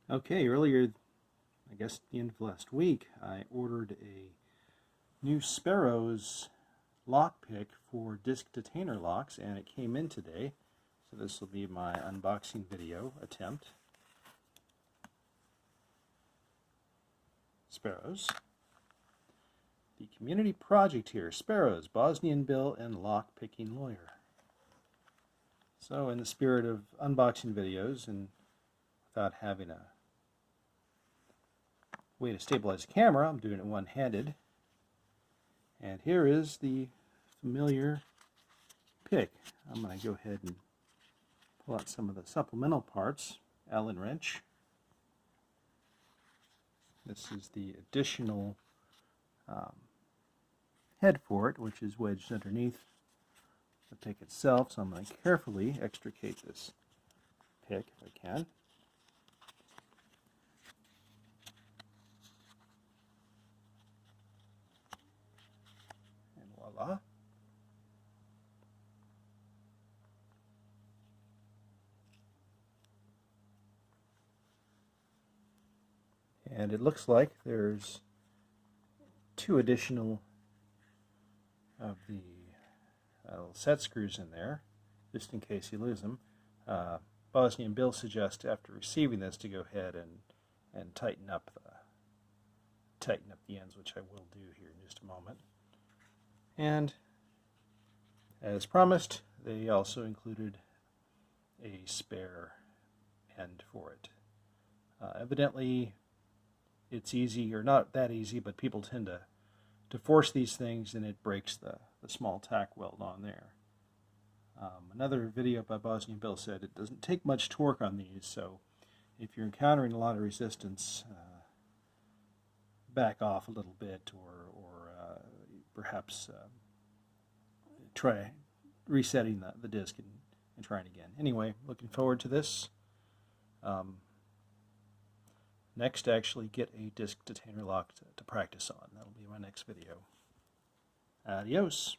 Okay, earlier, I guess at the end of last week, I ordered a new Sparrows lockpick for disc-detainer locks, and it came in today. So this will be my unboxing video attempt. Sparrows. The community project here, Sparrows, Bosnian Bill and Lockpicking Lawyer. So in the spirit of unboxing videos and without having a way to stabilize the camera, I'm doing it one-handed. And here is the familiar pick. I'm going to go ahead and pull out some of the supplemental parts. Allen wrench. This is the additional head for it, which is wedged underneath the pick itself. So I'm going to carefully extricate this pick if I can. And voila. And it looks like there's two additional of the set screws in there, just in case you lose them. Bosnian Bill suggests after receiving this to go ahead and tighten up the ends, which I will do here in just a moment. And as promised, they also included a spare end for it. Evidently, it's easy, or not that easy, but people tend to force these things and it breaks the small tack weld on there. Another video by Bosnian Bill said it doesn't take much torque on these, so if you're encountering a lot of resistance, back off a little bit, or perhaps try resetting the disc and trying again. Anyway, looking forward to this. Next, actually get a disc detainer lock to practice on. That'll be my next video. Adios.